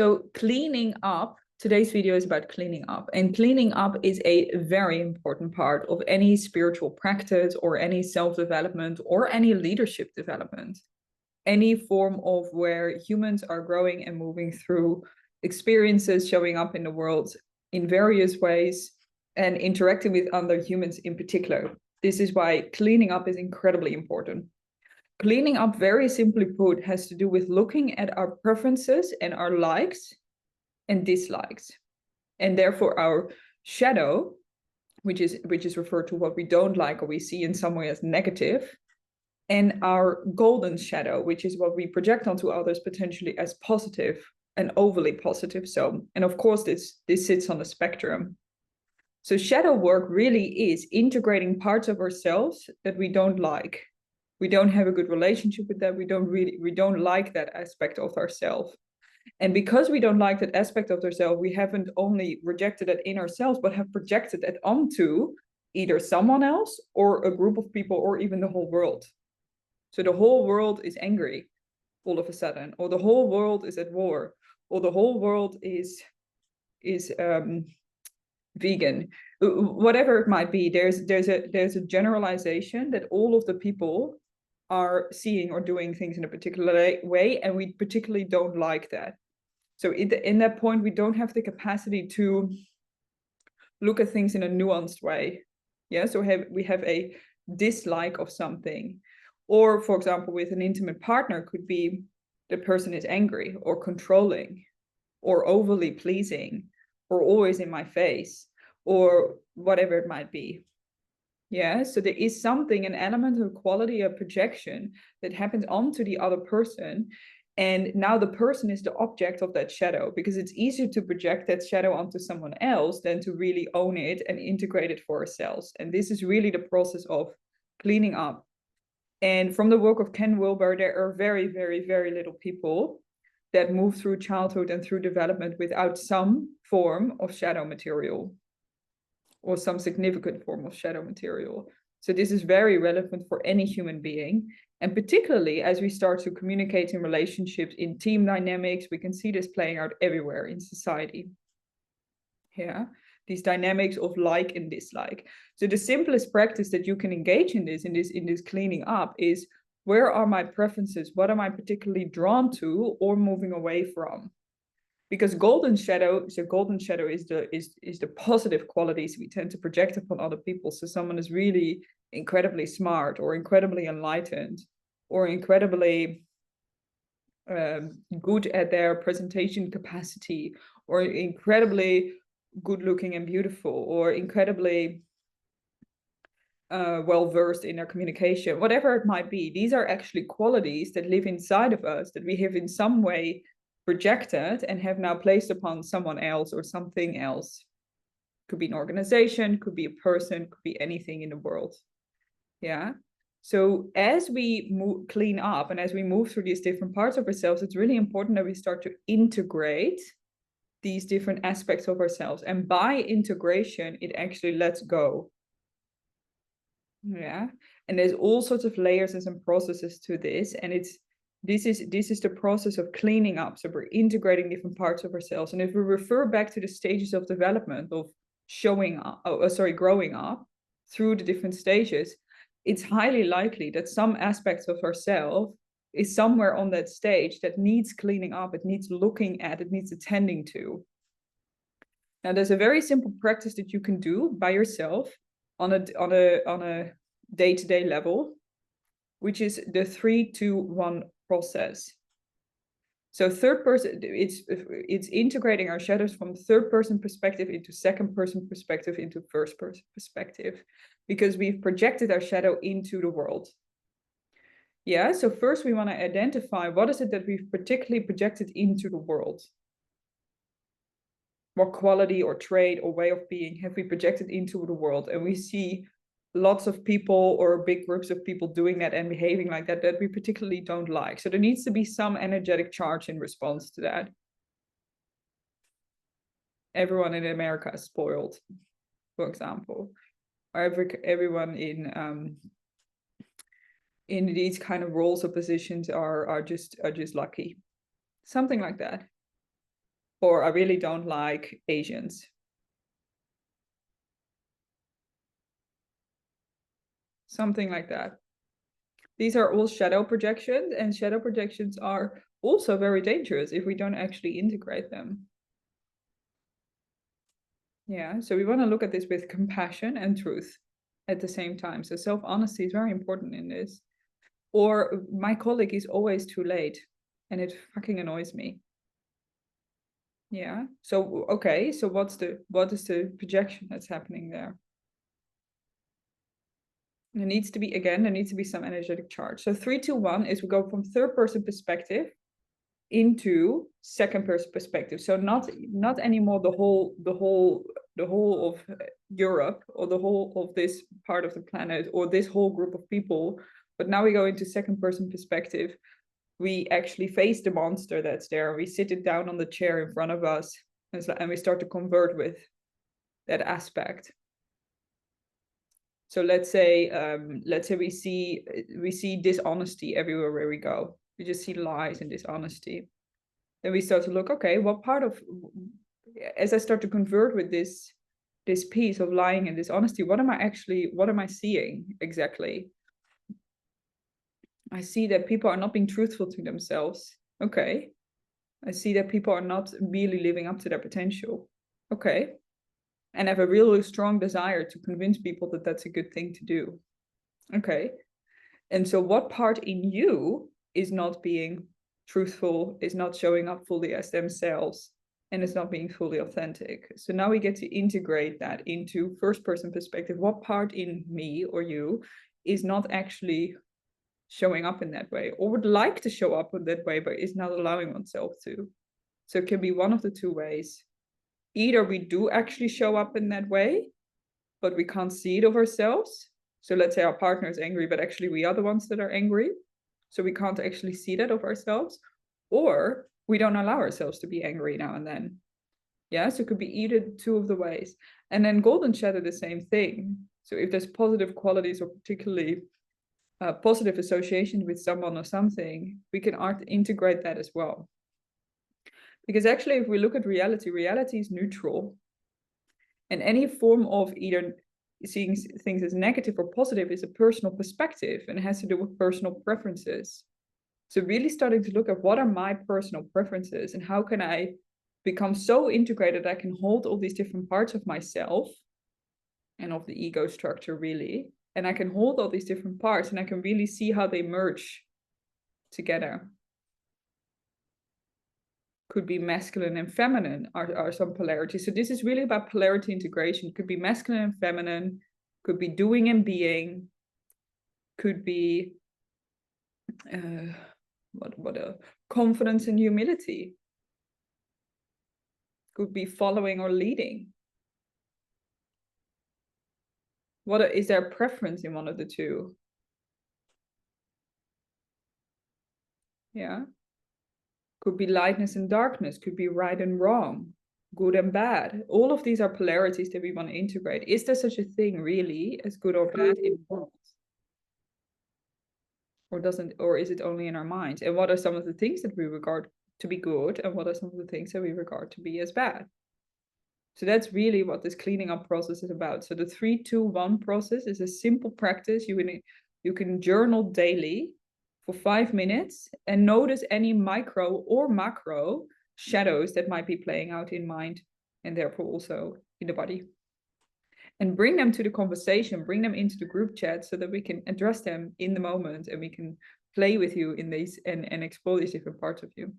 So cleaning up, today's video is about cleaning up. And cleaning up is a very important part of any spiritual practice or any self-development or any leadership development. Any form of where humans are growing and moving through experiences, showing up in the world in various ways and interacting with other humans in particular. This is why cleaning up is incredibly important. Cleaning up, very simply put, has to do with looking at our preferences and our likes and dislikes, and therefore our shadow, which is referred to what we don't like or we see in some way as negative, and our golden shadow, which is what we project onto others potentially as positive and overly positive. So, and of course, this sits on a spectrum. So shadow work really is integrating parts of ourselves that we don't like. We don't have a good relationship with that. We don't like that aspect of ourselves. And because we don't like that aspect of ourselves, we haven't only rejected it in ourselves, but have projected it onto either someone else or a group of people or even the whole world. So the whole world is angry all of a sudden, or the whole world is at war, or the whole world is vegan, whatever it might be. There's a generalization that all of the people are seeing or doing things in a particular way, and we particularly don't like that. So in that point, we don't have the capacity to look at things in a nuanced way. Yeah, so we have a dislike of something. Or, for example, with an intimate partner, could be the person is angry or controlling or overly pleasing or always in my face or whatever it might be. Yeah, so there is something, an element of quality, a projection that happens onto the other person. And now the person is the object of that shadow, because it's easier to project that shadow onto someone else than to really own it and integrate it for ourselves. And this is really the process of cleaning up. And from the work of Ken Wilber, there are very, very, very little people that move through childhood and through development without some form of shadow material, or some significant form of shadow material. So this is very relevant for any human being. And particularly as we start to communicate in relationships, in team dynamics, we can see this playing out everywhere in society. Yeah, these dynamics of like and dislike. So the simplest practice that you can engage in this cleaning up is, where are my preferences? What am I particularly drawn to or moving away from? Because golden shadow is the positive qualities we tend to project upon other people. So someone is really incredibly smart or incredibly enlightened or incredibly good at their presentation capacity, or incredibly good looking and beautiful, or incredibly well-versed in their communication, whatever it might be. These are actually qualities that live inside of us that we have in some way projected and have now placed upon someone else or something else. Could be an organization, could be a person, could be anything in the world. Yeah. So as we clean up and as we move through these different parts of ourselves, it's really important that we start to integrate these different aspects of ourselves. And by integration, it actually lets go. Yeah. And there's all sorts of layers and processes to this. And this is the process of cleaning up. So we're integrating different parts of ourselves. And if we refer back to the stages of development of growing up through the different stages, it's highly likely that some aspects of ourselves is somewhere on that stage that needs cleaning up, it needs looking at, it needs attending to. Now, there's a very simple practice that you can do by yourself on a day-to-day level, which is the 3-2-1 process. So third person, it's integrating our shadows from third person perspective into second person perspective into first person perspective, because we've projected our shadow into the world. Yeah, so first we want to identify what is it that we've particularly projected into the world. What quality or trait or way of being have we projected into the world? And we see lots of people or big groups of people doing that and behaving like that we particularly don't like. So there needs to be some energetic charge in response to that. Everyone in America is spoiled, for example. Or everyone in these kind of roles or positions are just lucky. Something like that. Or I really don't like Asians. Something like that. These are all shadow projections, and shadow projections are also very dangerous if we don't actually integrate them. Yeah, so we want to look at this with compassion and truth at the same time. So self-honesty is very important in this. Or my colleague is always too late, and it fucking annoys me. Yeah. So okay, so what is the projection that's happening there? There needs to be some energetic charge. So 3, 2, 1 is we go from third person perspective into second person perspective. So not anymore the whole of Europe, or the whole of this part of the planet, or this whole group of people, but now we go into second person perspective. We actually face the monster that's there. We sit it down on the chair in front of us, and we start to convert with that aspect. So let's say we see dishonesty everywhere where we go. We just see lies and dishonesty. Then we start to look, okay, what part of, as I start to convert with this piece of lying and dishonesty, what am I seeing exactly? I see that people are not being truthful to themselves. Okay. I see that people are not really living up to their potential. Okay. And have a really strong desire to convince people that that's a good thing to do. Okay. And so what part in you is not being truthful, is not showing up fully as themselves, and is not being fully authentic? So now we get to integrate that into first person perspective. What part in me or you is not actually showing up in that way, or would like to show up in that way, but is not allowing oneself to? So it can be one of the two ways. Either we do actually show up in that way, but we can't see it of ourselves. So let's say our partner is angry, but actually we are the ones that are angry. So we can't actually see that of ourselves. Or we don't allow ourselves to be angry now and then. Yeah, so it could be either two of the ways. And then golden shadow, the same thing. So if there's positive qualities, or particularly positive association with someone or something, we can integrate that as well. Because actually, if we look at reality is neutral. And any form of either seeing things as negative or positive is a personal perspective, and it has to do with personal preferences. So really starting to look at what are my personal preferences, and how can I become so integrated I can hold all these different parts of myself and of the ego structure, really. And I can hold all these different parts, and I can really see how they merge together. Could be masculine and feminine are some polarities. So this is really about polarity integration. Could be masculine and feminine, could be doing and being, could be confidence and humility, could be following or leading. Is there a preference in one of the two? Yeah. Could be lightness and darkness, could be right and wrong, good and bad. All of these are polarities that we want to integrate. Is there such a thing really as good or bad in the world? Or is it only in our minds? And what are some of the things that we regard to be good, and what are some of the things that we regard to be as bad? So that's really what this cleaning up process is about. So the 3, 2, 1 process is a simple practice. You can journal daily for 5 minutes and notice any micro or macro shadows that might be playing out in mind, and therefore also in the body. And bring them to the conversation, bring them into the group chat, so that we can address them in the moment, and we can play with you in these and explore these different parts of you.